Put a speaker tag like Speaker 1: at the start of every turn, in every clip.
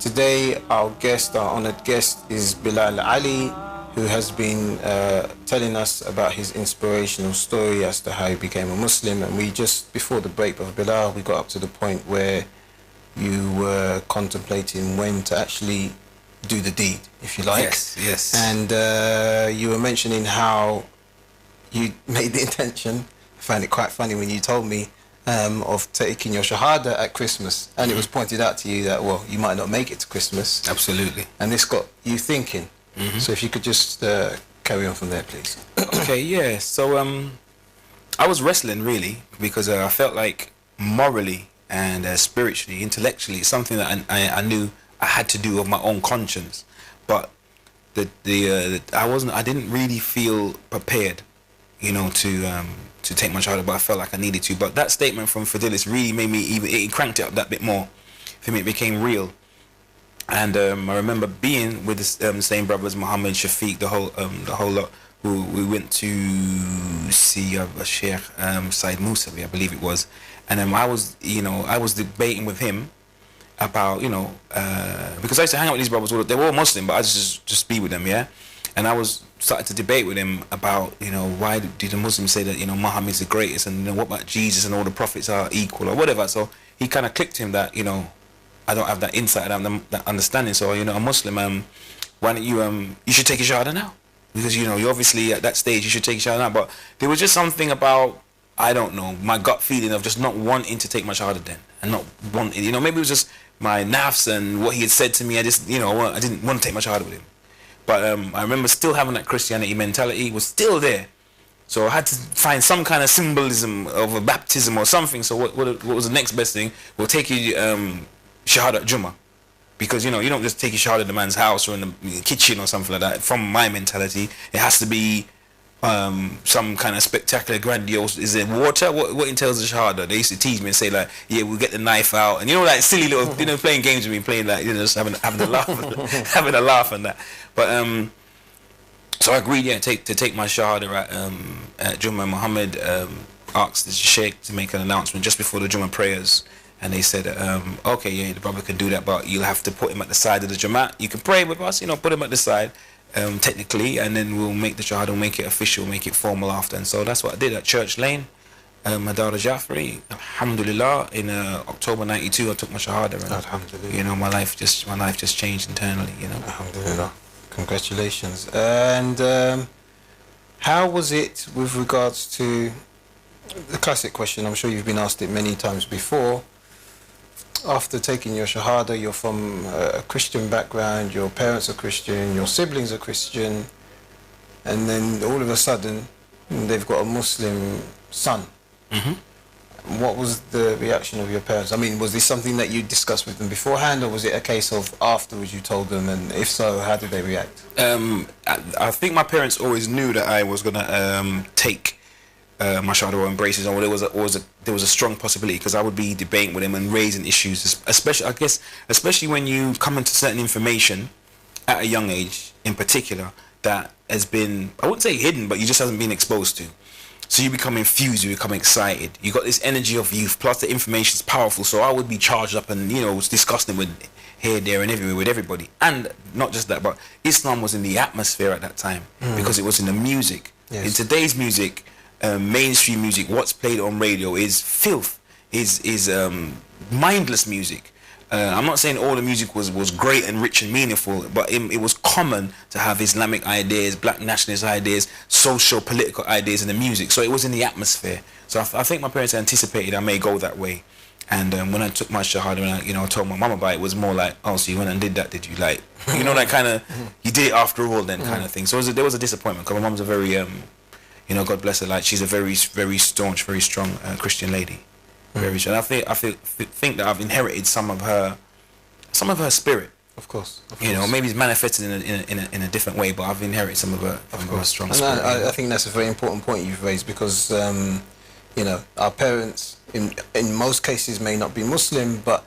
Speaker 1: Today, our honoured guest, is Bilal Ali, who has been telling us about his inspirational story as to how he became a Muslim. And we just, before the break, Brother Bilal, we got up to the point where you were contemplating when to actually do the deed, if you like.
Speaker 2: Yes.
Speaker 1: And you were mentioning how you made the intention. I found it quite funny when you told me of taking your Shahada at Christmas, and it was pointed out to you that, well, you might not make it to Christmas.
Speaker 2: Absolutely.
Speaker 1: And this got you thinking. So if you could just carry on from there, please.
Speaker 2: Okay, yeah. So I was wrestling, really, because I felt like morally and spiritually, intellectually, it's something that I knew I had to do of my own conscience. But I didn't really feel prepared, to take my Shahada, but I felt like I needed to. But that statement from Fidelis really made me it cranked it up that bit more. For me, it became real. And I remember being with the same brothers, Muhammad, Shafiq, the whole lot, who we went to see Sheikh Said Musavi, I believe it was. And I was debating with him about, because I used to hang out with these brothers, they were all Muslim, but I just be with them, yeah. And I was started to debate with him about, why did the Muslims say that, Muhammad's the greatest, and what about Jesus and all the prophets are equal or whatever. So he kind of clicked him that, I don't have that insight, I don't have that understanding. So, a Muslim, why don't you should take a Shahada now, because you're obviously at that stage, you should take a Shahada now. But there was just something about, I don't know, my gut feeling of just not wanting to take my Shahada then, and not wanting, maybe it was just my nafs and what he had said to me. I just, I didn't want to take my Shahada with him. But I remember still having that Christianity mentality was still there. So I had to find some kind of symbolism of a baptism or something. So what was the next best thing? We'll take you Shahada at Jummah. Because, you don't just take your Shahada in the man's house or in the kitchen or something like that. From my mentality, it has to be some kind of spectacular, grandiose. Is it water? What entails the Shahada? They used to tease me and say, like, yeah, we'll get the knife out. And like silly little, playing games with me, playing like, just having a laugh, having a laugh on that. But so I agreed, to take my Shahada at Jummah. Muhammad asked the Sheikh to make an announcement just before the Jummah prayers. And they said, okay, yeah, the brother can do that, but you'll have to put him at the side of the Jamaat. You can pray with us, put him at the side, technically, and then we'll make the Shahada, we'll make it official, make it formal after. And so that's what I did at Church Lane, Madara Jafri. Alhamdulillah, in October '92, I took my Shahada. And,
Speaker 1: Alhamdulillah.
Speaker 2: My life just changed internally.
Speaker 1: Alhamdulillah. Congratulations. And how was it with regards to the classic question? I'm sure you've been asked it many times before. After taking your Shahada, you're from a Christian background, your parents are Christian, your siblings are Christian, and then all of a sudden they've got a Muslim son. What was the reaction of your parents? I mean, was this something that you discussed with them beforehand, or was it a case of afterwards you told them, and if so, how did they react?
Speaker 2: I think my parents always knew that I was going to take my Shahada or embraces, or there was a strong possibility, because I would be debating with them and raising issues, especially when you come into certain information at a young age in particular that has been, I wouldn't say hidden, but you just haven't been exposed to. So you become infused, you become excited. You got this energy of youth, plus the information is powerful. So I would be charged up and discussing with here, there, and everywhere with everybody. And not just that, but Islam was in the atmosphere at that time because it was in the music.
Speaker 1: Yes.
Speaker 2: In today's music, mainstream music, what's played on radio is filth, is mindless music. I'm not saying all the music was great and rich and meaningful, but it was common to have Islamic ideas, black nationalist ideas, social, political ideas in the music. So it was in the atmosphere. So I think my parents anticipated I may go that way. And when I took my Shahada, and I told my mum about it, it was more like, oh, so you went and did that, did you? Like, that kind of, you did it after all then kind of thing. So there was a disappointment, because my mum's a very, God bless her, like, she's a very, very staunch, very strong Christian lady. Very strong. And I think that I've inherited some of her spirit.
Speaker 1: Of course.
Speaker 2: Maybe it's manifested in a different way, but I've inherited some of her strong spirit.
Speaker 1: I think that's a very important point you've raised, because our parents in most cases may not be Muslim, but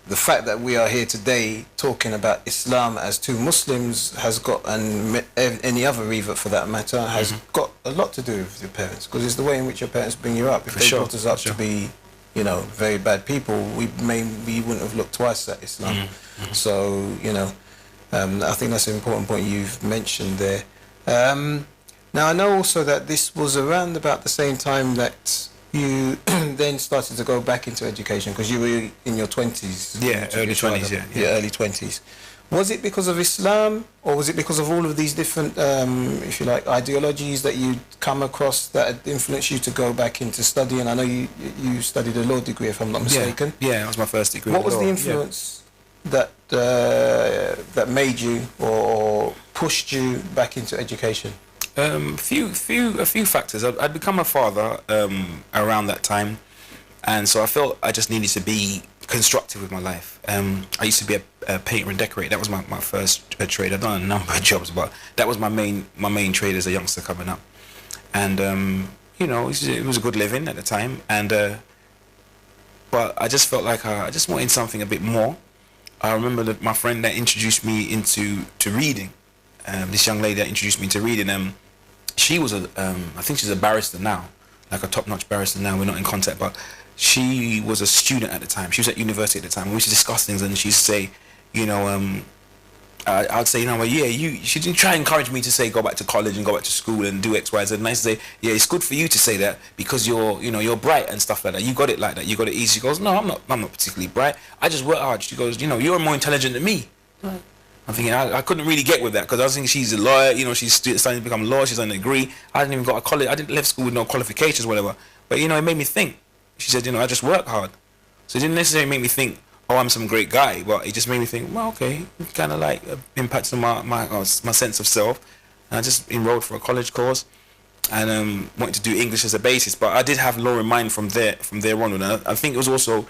Speaker 1: the fact that we are here today talking about Islam as two Muslims has got, and any other revert for that matter, has got a lot to do with your parents, because it's the way in which your parents bring you up. If they brought us up to be you know, very bad people, we wouldn't have looked twice at Islam. So, you know, I think that's an important point you've mentioned there. Now, I know also that this was around about the same time that you then started to go back into education, because you were in your 20s.
Speaker 2: Yeah, early 20s, yeah.
Speaker 1: Early 20s. Was it because of Islam, or was it because of all of these different, if you like, ideologies that you'd come across that had influenced you to go back into study? And I know you studied a law degree, if I'm not mistaken.
Speaker 2: Yeah, that was my first degree.
Speaker 1: What was the influence that that made you or pushed you back into education?
Speaker 2: A few factors. I'd become a father around that time, and so I felt I just needed to be constructive with my life. I used to be a painter and decorator. That was my first trade. I've done a number of jobs, but that was my main trade as a youngster coming up. And you know, it was a good living at the time. And but I just felt like I just wanted something a bit more. I remember that my friend that introduced me into reading. This young lady that introduced me to reading. She was I think she's a barrister now, like a top-notch barrister now. We're not in contact, but she was a student at the time. She was at university at the time. We used to discuss things, and she used to say, you know, I'd say, you know, well, yeah, she didn't try and encourage me to say go back to college and go back to school and do X, Y, Z. And I used to say, yeah, it's good for you to say that because you're bright and stuff like that. You got it like that. You got it easy. She goes, no, I'm not particularly bright. I just work hard. She goes, you know, you're more intelligent than me. Right. I'm thinking I couldn't really get with that, because I was thinking she's a lawyer, you know, she's starting to become a lawyer, she's on a degree. I hadn't even got a college, I didn't left school with no qualifications, whatever. But, you know, it made me think. She said, you know, I just work hard. So it didn't necessarily make me think, oh, I'm some great guy, but it just made me think, well, okay, it kind of like impacts on my sense of self. And I just enrolled for a college course and wanted to do English as a basis. But I did have law in mind from there on. And I think it was also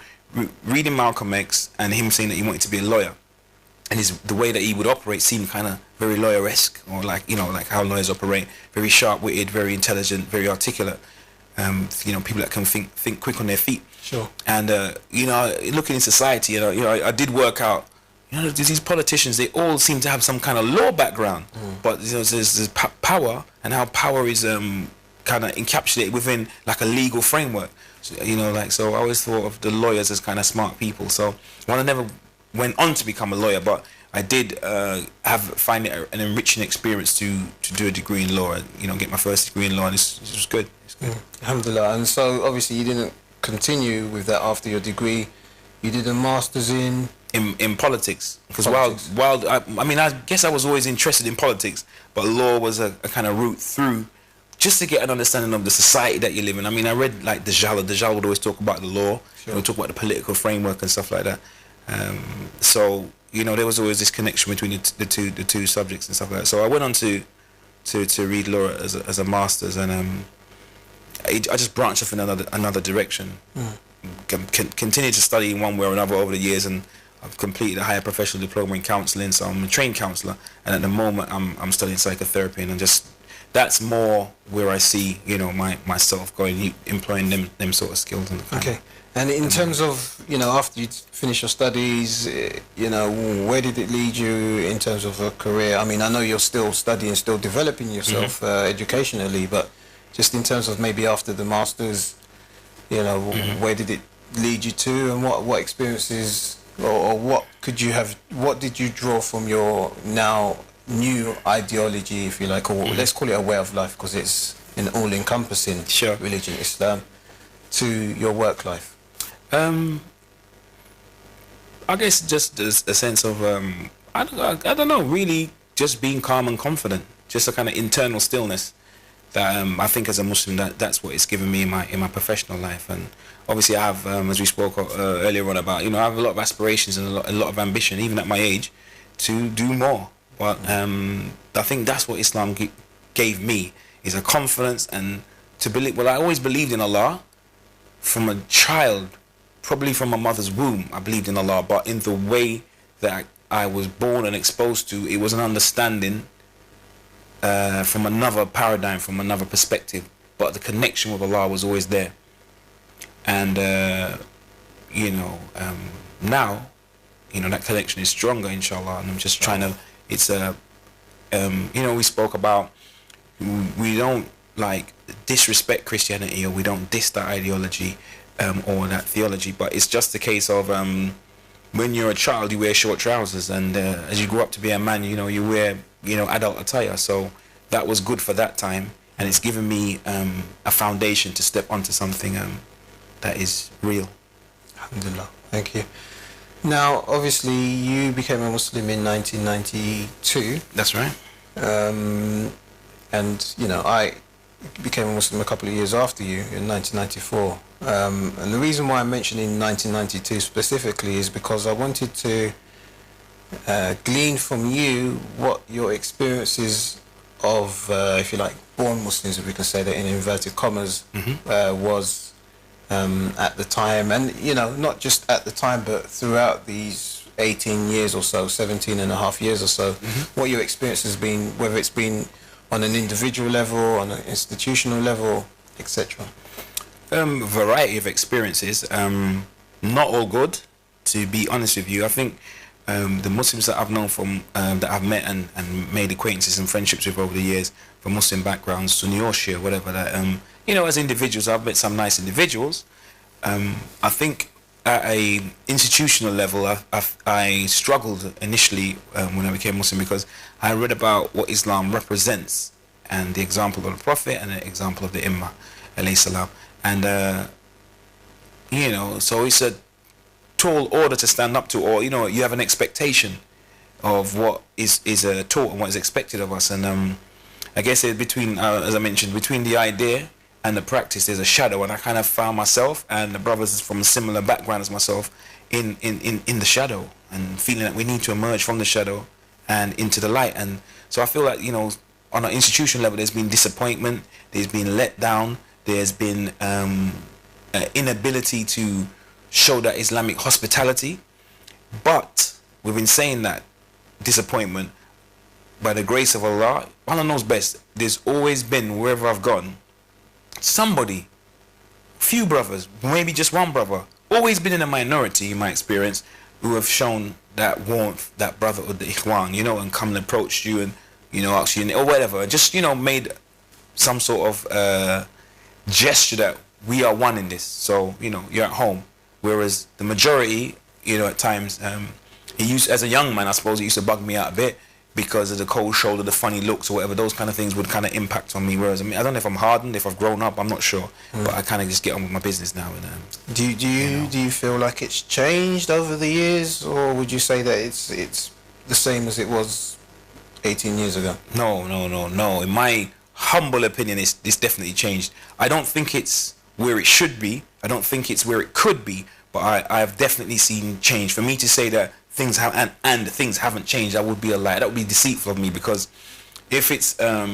Speaker 2: reading Malcolm X and him saying that he wanted to be a lawyer. And the way that he would operate seemed kind of very lawyer-esque, or like, you know, like how lawyers operate, very sharp-witted, very intelligent, very articulate. You know, people that can think quick on their feet.
Speaker 1: Sure. And
Speaker 2: you know, looking in society, you know, I did work out. You know, these politicians, they all seem to have some kind of law background, but you know, there's power, and how power is kind of encapsulated within like a legal framework. So, you know, like, so I always thought of the lawyers as kind of smart people. So I never went on to become a lawyer, but I did find it an enriching experience to do a degree in law, and, you know, get my first degree in law, and this was good. It's good.
Speaker 1: Alhamdulillah. And so obviously you didn't continue with that after your degree. You did a master's in
Speaker 2: politics, because while I mean, I guess I was always interested in politics, but law was a kind of route through, just to get an understanding of the society that you live in. I mean, I read like Dajjal would always talk about the law, sure. Would talk about the political framework and stuff like that. So, you know, there was always this connection between the two subjects and stuff like that. So I went on to read law as a master's, and I just branched off in another direction. Continued to study in one way or another over the years, and I've completed a higher professional diploma in counselling, so I'm a trained counsellor, and at the moment I'm studying psychotherapy, and that's more where I see, you know, myself going, employing them sort of skills.
Speaker 1: Okay. And in terms of, you know, after you finish your studies, you know, where did it lead you in terms of a career? I mean, I know you're still studying, still developing yourself educationally, but just in terms of maybe after the masters, you know, where did it lead you to, and what experiences or what did you draw from your now new ideology, if you like, or let's call it a way of life, because it's an all-encompassing religion, Islam, to your work life?
Speaker 2: I guess just a sense of I don't know, really just being calm and confident, just a kind of internal stillness that I think as a Muslim that's what it's given me in my professional life. And obviously I have, as we spoke earlier on about, you know, I have a lot of aspirations and a lot of ambition, even at my age, to do more. But I think that's what Islam gave me, is a confidence and to believe. Well, I always believed in Allah from a child. Probably from my mother's womb, I believed in Allah, but in the way that I was born and exposed to, it was an understanding from another paradigm, from another perspective, but the connection with Allah was always there. And you know, now, you know, that connection is stronger, inshallah, and I'm just trying to, it's you know, we spoke about, we don't like disrespect Christianity, or we don't diss that ideology. or that theology, but it's just a case of when you're a child, you wear short trousers, and as you grow up to be a man, you wear adult attire. So that was good for that time, and it's given me a foundation to step onto something that is real.
Speaker 1: Alhamdulillah. Thank you. Now, obviously, you became a Muslim in 1992.
Speaker 2: That's right.
Speaker 1: And I became a Muslim a couple of years after you in 1994. And the reason why I'm mentioning 1992 specifically is because I wanted to glean from you what your experiences of, if you like, born Muslims, if we can say that in inverted commas, was at the time, and not just at the time, but throughout these 18 years or so, 17 and a half years or so, what your experience has been, whether it's been on an individual level, on an institutional level, etc.
Speaker 2: Variety of experiences, not all good, to be honest with you. I think the Muslims that I've known from, that I've met and made acquaintances and friendships with over the years, from Muslim backgrounds, Sunni or Shia, whatever, that as individuals, I've met some nice individuals. I think at a institutional level, I struggled initially when I became Muslim, because I read about what Islam represents and the example of the Prophet and the example of the Imam, alayhi salam. And so it's a tall order to stand up to, or you have an expectation of what is taught and what is expected of us. And I guess between, as I mentioned, between the idea and the practice, there's a shadow, and I kind of found myself and the brothers from a similar background as myself in the shadow, and feeling that we need to emerge from the shadow and into the light. And so I feel like on an institutional level, there's been disappointment, there's been let down, there's been inability to show that Islamic hospitality. But within saying that disappointment, by the grace of Allah knows best, there's always been, wherever I've gone, somebody, few brothers, maybe just one brother, always been in a minority in my experience, who have shown that warmth, that brotherhood, the ikhwan, and come and approach you and ask you or whatever, just made some sort of gesture that we are one in this. So you're at home, whereas the majority, at times, it used, as a young man, I suppose it used to bug me out a bit, because of the cold shoulder, the funny looks or whatever, those kind of things would kind of impact on me. Whereas I don't know if I'm hardened, if I've grown up, I'm not sure, but I kind of just get on with my business now. And
Speaker 1: do you feel like it's changed over the years, or would you say that it's the same as it was 18 years ago?
Speaker 2: No. In my humble opinion, it's definitely changed. I don't think it's where it should be. I don't think it's where it could be. But I have definitely seen change. For me to say that things have and things haven't changed, that would be a lie. That would be deceitful of me, because if it's I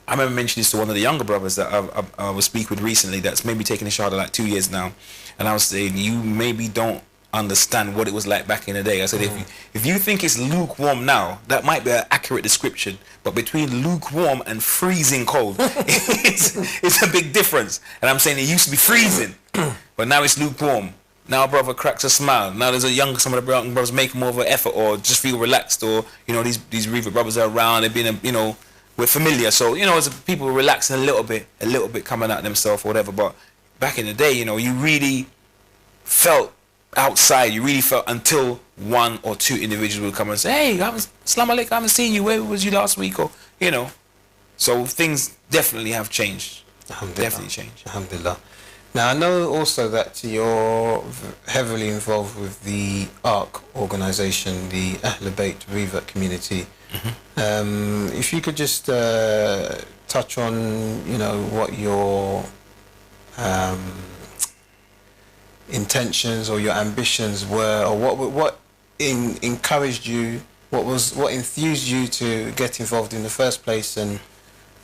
Speaker 2: remember mentioning this to one of the younger brothers that I was speaking with recently, that's maybe taking a shahada like 2 years now, and I was saying, you maybe don't understand what it was like back in the day. I said, if you think it's lukewarm now, that might be an accurate description, but between lukewarm and freezing cold, it's a big difference. And I'm saying it used to be freezing, but now it's lukewarm. Now a brother cracks a smile. Now there's some of the young brothers make more of an effort, or just feel relaxed, or these Reversion brothers are around. They've been we're familiar, so as people relaxing a little bit coming out themselves or whatever. But back in the day, you really felt outside. You really felt until one or two individuals would come and say, "Hey, Assalamu alaikum, I haven't seen you. Where was you last week?" Or So things definitely have changed. Definitely changed.
Speaker 1: Alhamdulillah. Now, I know also that you're heavily involved with the ARC organisation, the Ahl Bayt Revert community. If you could just touch on, what your intentions or your ambitions were, or what encouraged you, what enthused you to get involved in the first place, and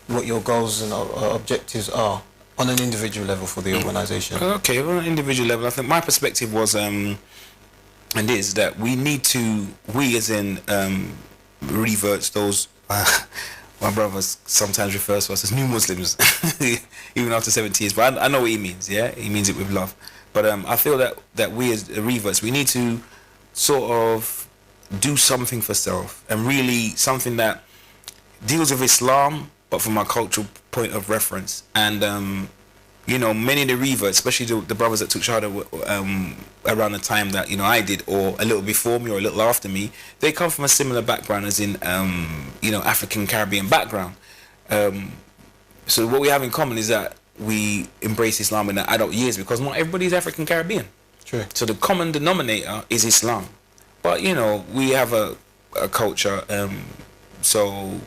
Speaker 1: what your goals and objectives are on an individual level for the organisation.
Speaker 2: Okay, on an individual level, I think my perspective was, and is that we as in reverts, those, my brothers sometimes refers to us as new Muslims, even after 70 years, but I know what he means, yeah? He means it with love. But I feel that we as reverts, we need to sort of do something for self, and really something that deals with Islam, but from a cultural point of reference, and you know, many of the reverts, especially the brothers that took Shahada around the time that, you know, I did, or a little before me or a little after me, they come from a similar background as in, you know, African Caribbean background. So what we have in common is that we embrace Islam in the adult years, because not everybody is African Caribbean.
Speaker 1: True.
Speaker 2: So the common denominator is Islam. But, you know, we have a culture, so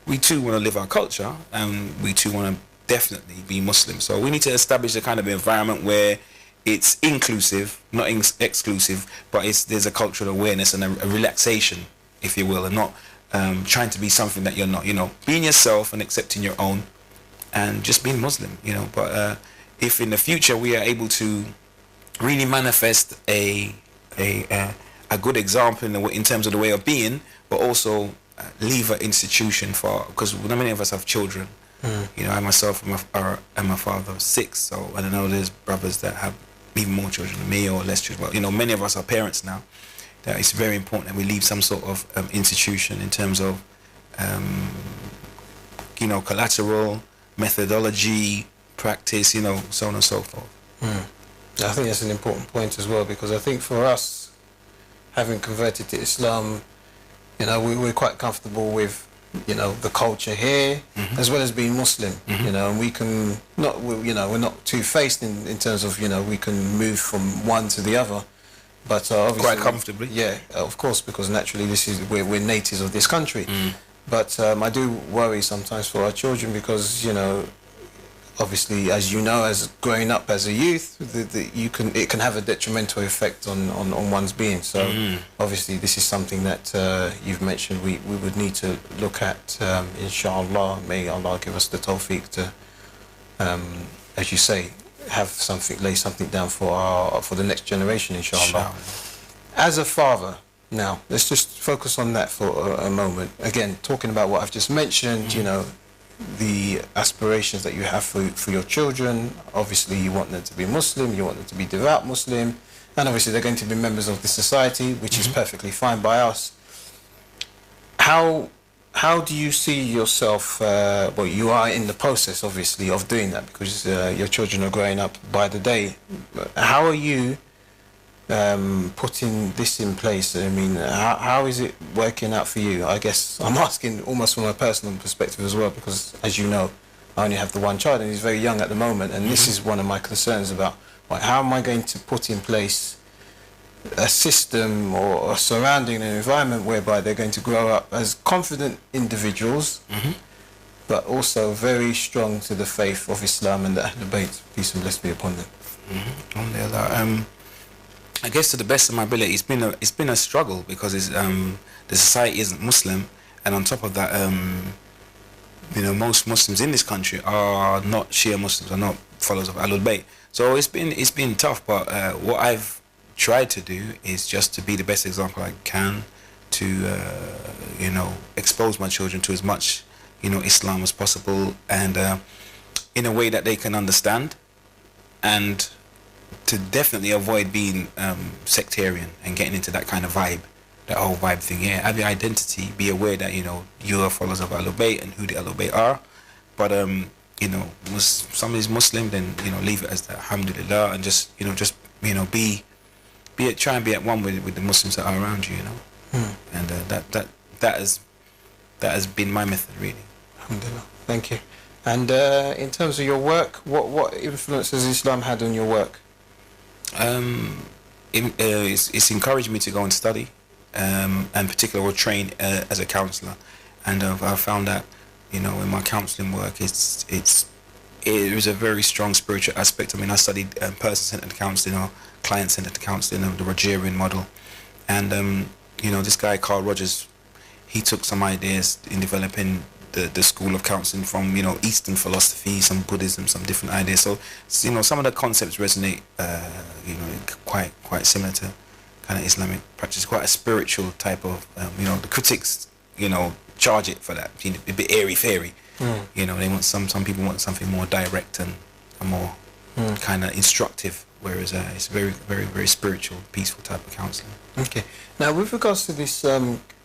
Speaker 2: we too want to live our culture, and we too want to definitely be Muslim. So we need to establish a kind of environment where it's inclusive, not exclusive, but there's a cultural awareness and a relaxation, if you will, and not trying to be something that you're not, you know, being yourself and accepting your own and just being Muslim, you know. But if in the future we are able to really manifest a good example in terms of the way of being, but also leave an institution for, because many of us have children. You know, I myself am a father of 6, so I don't know, there's brothers that have even more children than me or less children. But, you know, many of us are parents now. That it's very important that we leave some sort of institution in terms of, you know, collateral, methodology, practice, you know, so on and so forth.
Speaker 1: I think that's an important point as well, because I think for us, having converted to Islam, you know, we're quite comfortable with, you know, the culture here, as well as being Muslim, you know, and we can not, you know, we're not two-faced in terms of, you know, we can move from one to the other, but obviously
Speaker 2: quite comfortably.
Speaker 1: Yeah, of course, because naturally we're natives of this country. But I do worry sometimes for our children, because, you know, obviously, as you know, as growing up as a youth, it can have a detrimental effect on one's being. So obviously, this is something that you've mentioned we would need to look at. Inshallah, may Allah give us the tawfiq to, as you say, lay something down for the next generation. Inshallah. As a father, now let's just focus on that for a moment. Again, talking about what I've just mentioned, you know, the aspirations that you have for your children. Obviously, you want them to be Muslim, you want them to be devout Muslim, and obviously they're going to be members of the society, which is perfectly fine by us. How do you see yourself, well, you are in the process, obviously, of doing that, because your children are growing up by the day. How are you putting this in place? I mean, how is it working out for you? I guess I'm asking almost from a personal perspective as well, because, as you know, I only have the one child and he's very young at the moment, and this is one of my concerns about, like, how am I going to put in place a system or a surrounding an environment whereby they're going to grow up as confident individuals, but also very strong to the faith of Islam and the Ahlul Bayt, peace and blessings be upon them.
Speaker 2: I guess to the best of my ability, it's been a struggle, because it's, the society isn't Muslim, and on top of that, you know, most Muslims in this country are not Shia Muslims, are not followers of Ahlul Bayt. So it's been tough. But what I've tried to do is just to be the best example I can, to you know, expose my children to as much, you know, Islam as possible, and in a way that they can understand, and to definitely avoid being sectarian and getting into that kind of vibe, that whole vibe thing. Yeah, have your identity, be aware that, you know, you're followers of Ahlul Bayt and who the Ahlul Bayt are, but you know, somebody's Muslim, then, you know, leave it as that, alhamdulillah, and just, you know, try and be at one with the Muslims that are around you, you know. And that has been my method, really.
Speaker 1: Alhamdulillah. Thank you. And in terms of your work, what influence has Islam had on your work?
Speaker 2: It's encouraged me to go and study, and particularly or train as a counsellor, and I found that, you know, in my counselling work, it was a very strong spiritual aspect. I mean, I studied person-centered counselling or client-centered counselling of the Rogerian model, and you know, this guy Carl Rogers, he took some ideas in developing the school of counselling from, you know, Eastern philosophy, some Buddhism, some different ideas. So, you know, some of the concepts resonate, you know, quite similar to kind of Islamic practice, quite a spiritual type of, you know, the critics, you know, charge it for that, you know, a bit airy-fairy. You know, they want some people want something more direct and more kind of instructive, whereas it's very, very, very spiritual, peaceful type of counselling.
Speaker 1: Okay. Now, with regards to this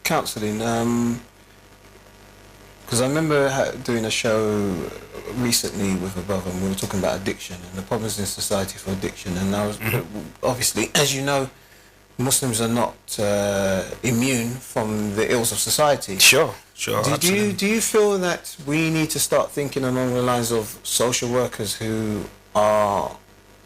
Speaker 1: counselling, because I remember doing a show recently with a brother, and we were talking about addiction and the problems in society for addiction. And I was obviously, as you know, Muslims are not immune from the ills of society.
Speaker 2: Sure.
Speaker 1: Do you feel that we need to start thinking along the lines of social workers who are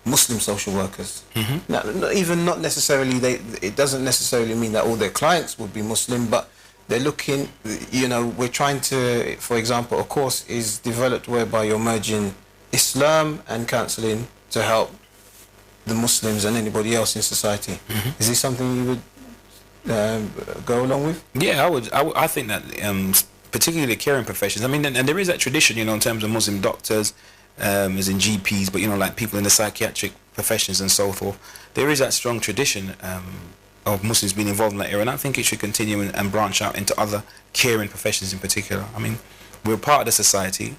Speaker 1: Muslim social workers? Now, not necessarily, it doesn't necessarily mean that all their clients would be Muslim, but they're looking, we're trying to, for example, a course is developed whereby you're merging Islam and counselling to help the Muslims and anybody else in society. Is this something you would go along with?
Speaker 2: Yeah, I think that particularly the caring professions. I mean, and there is that tradition, in terms of Muslim doctors, as in GPs, but like people in the psychiatric professions and so forth. There is that strong tradition of Muslims being involved in that area, and I think it should continue and branch out into other caring professions in particular. I mean, we're part of the society.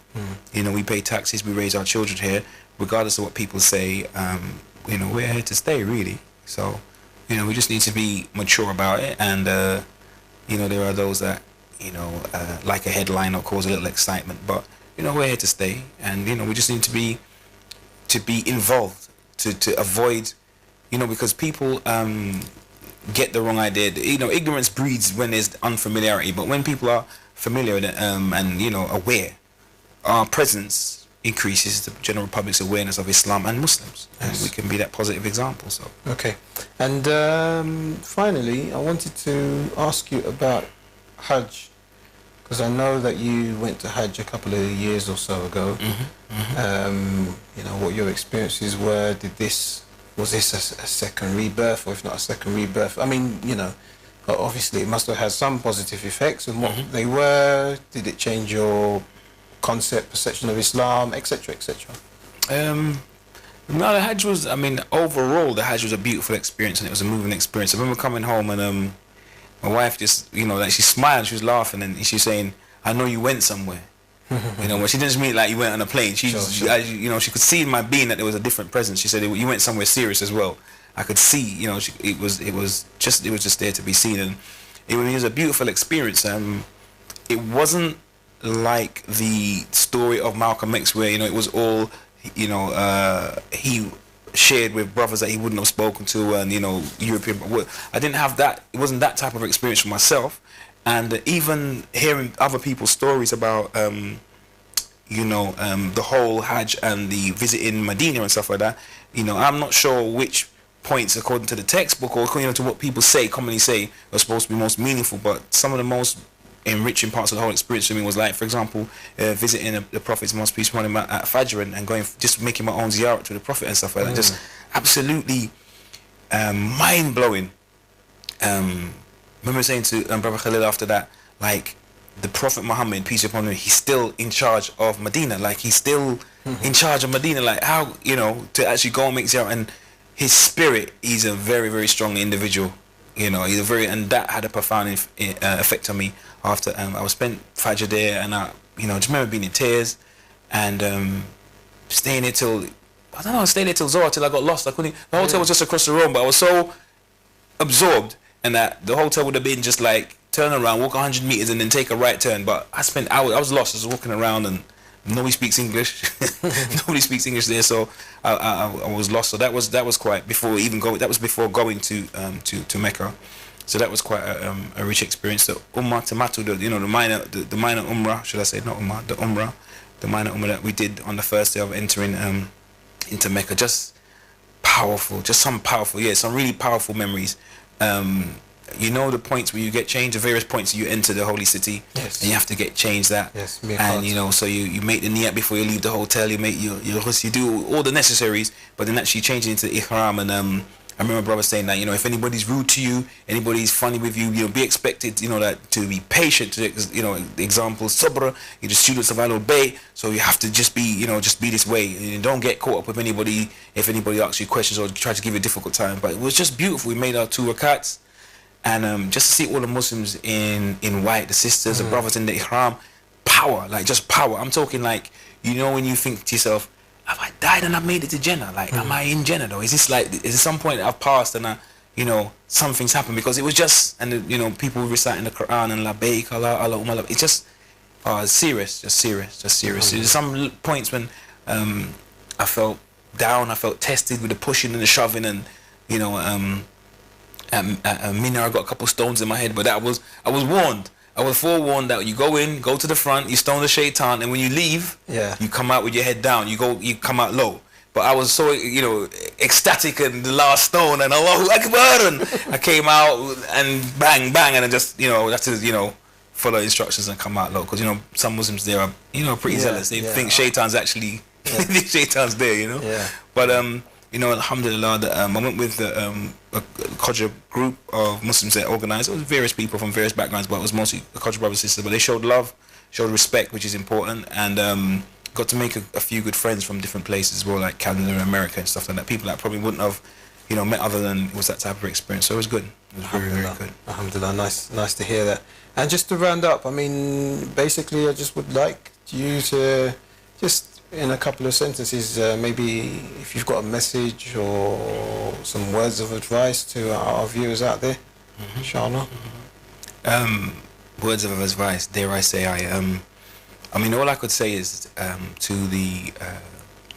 Speaker 2: We pay taxes, we raise our children here, regardless of what people say. We're here to stay, really. So, we just need to be mature about it. And there are those that like a headline or cause a little excitement, but we're here to stay, and we just need to be involved to avoid, because people get the wrong idea. Ignorance breeds when there's unfamiliarity, but when people are familiar and aware, our presence increases the general public's awareness of Islam and Muslims, and we can be that positive example. So
Speaker 1: okay, and finally, I wanted to ask you about Hajj, because I know that you went to Hajj a couple of years or so ago. What your experiences were. Was this a second rebirth, or if not a second rebirth? I mean, obviously it must have had some positive effects, and what they were. Did it change your concept, perception of Islam, etc., etc.?
Speaker 2: No, the Hajj was, overall the Hajj was a beautiful experience, and it was a moving experience. I remember coming home and my wife just, she smiled, she was laughing, and she was saying, "I know you went somewhere." But she didn't mean like you went on a plane. She could see in my being that there was a different presence. She said, "You went somewhere serious as well." I could see, it was just there to be seen, and it was a beautiful experience. It wasn't like the story of Malcolm X, where it was all he shared with brothers that he wouldn't have spoken to, and European. I didn't have that. It wasn't that type of experience for myself, and even hearing other people's stories about the whole Hajj and the visit in Medina and stuff like that. I'm not sure which points, according to the textbook or according to what people commonly say, are supposed to be most meaningful, but some of the most enriching parts of the whole experience for me was, like, for example, visiting the Prophet's mosque, peace upon him, at Fajr, and going, just making my own ziyarat to the Prophet and stuff like that. Just absolutely mind-blowing. Remember saying to Brother Khalil after that, like, the Prophet Muhammad, peace upon him, he's still in charge of Medina. Like, he's still in charge of Medina. Like, how, to actually go and make ziyarat, and his spirit, he's a very, very strong individual. He's a very, and that had a profound effect on me. After I was spent Fajr there, and I just remember being in tears, and staying there till Zohar, till I got lost. I couldn't. The hotel was just across the road, but I was so absorbed, and that the hotel would have been just like turn around, walk 100 meters, and then take a right turn. But I spent hours. I was lost. I was walking around, and nobody speaks English. Nobody speaks English there, so I was lost. So that was quite before even going. That was before going to Mecca. So that was quite a rich experience. The Ummah Tamatu, the minor Umrah, should I say, not Ummah, the minor Umrah that we did on the first day of entering into Mecca. Just powerful, some really powerful memories. The points where you get changed, the various points you enter the holy city, and you have to get changed that.
Speaker 1: Yes,
Speaker 2: and so you make the niyat before you leave the hotel. You make you do all the necessaries, but then actually changing into ihram. And I remember brother saying that if anybody's rude to you, anybody's funny with you, be expected that to be patient. Example, sabr. You're the students of Al-Bay, so you have to just be just be this way. You don't get caught up with anybody if anybody asks you questions or try to give you a difficult time. But it was just beautiful. We made our 2 rakats. And just to see all the Muslims in white, the sisters, the brothers in the ihram, power, like just power. I'm talking like, when you think to yourself, have I died and I've made it to Jannah? Like, am I in Jannah though? Is there some point I've passed and something's happened? Because it was just, and people reciting the Quran and Labbaik, Allah, Allah, Umar, it's just Serious, just serious, just serious. There's some points when I felt down, I felt tested with the pushing and the shoving, and you know, at Mina I got a couple stones in my head, but I was warned. I was forewarned that you go to the front, you stone the shaitan, and when you leave, you come out with your head down. You come out low. But I was so, you know, ecstatic in the last stone, and Allahu Akbar, and I came out and bang, bang, and I just, you know, that's you know, follow instructions and come out low. Because, you know, some Muslims there are, you know, pretty zealous. They think shaitan's actually, shaitan's there, you know. But, you know, alhamdulillah, that I went with a Qadr group of Muslims that organised. It was various people from various backgrounds, but it was mostly the Qadr brothers and sisters. But they showed love, showed respect, which is important, and got to make a few good friends from different places as well, like Canada and America and stuff like that. People that probably wouldn't have, you know, met other than it was that type of experience. So it was good. It was very, very good.
Speaker 1: Alhamdulillah, nice to hear that. And just to round up, I mean, basically, I just would like you to just, in a couple of sentences, maybe if you've got a message or some words of advice to our viewers out there, inshallah.
Speaker 2: Words of advice, dare I say, I mean, all I could say is to the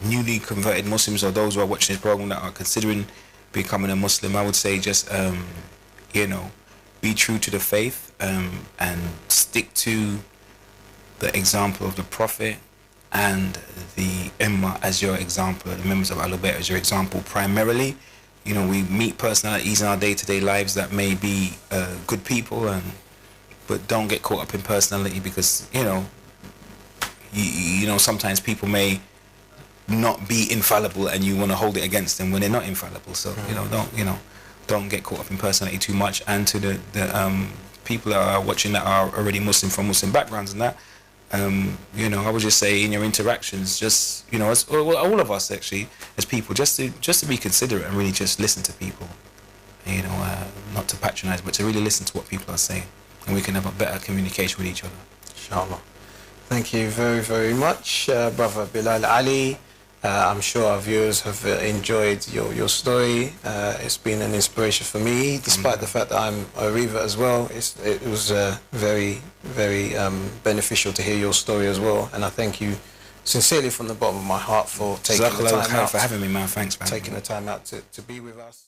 Speaker 2: newly converted Muslims or those who are watching this program that are considering becoming a Muslim, I would say just, you know, be true to the faith and stick to the example of the Prophet and the Ummah as your example, the members of Ahlul Bayt as your example primarily. You know, we meet personalities in our day-to-day lives that may be good people, but don't get caught up in personality because, you know, you know, sometimes people may not be infallible and you want to hold it against them when they're not infallible. So, don't get caught up in personality too much. And to the people that are watching that are already Muslim from Muslim backgrounds and that, you know, I would just say in your interactions, just, you know, as all of us actually as people, just to be considerate and really just listen to people, you know, not to patronize, but to really listen to what people are saying, and we can have a better communication with each other.
Speaker 1: Inshallah. Thank you very, very much, Brother Bilal Ali. I'm sure our viewers have enjoyed your story. It's been an inspiration for me, despite the fact that I'm a revert as well. It was very, very beneficial to hear your story as well. And I thank you sincerely from the bottom of my heart for taking the time out.
Speaker 2: For having me, man. Thanks, man.
Speaker 1: Taking the time out to be with us.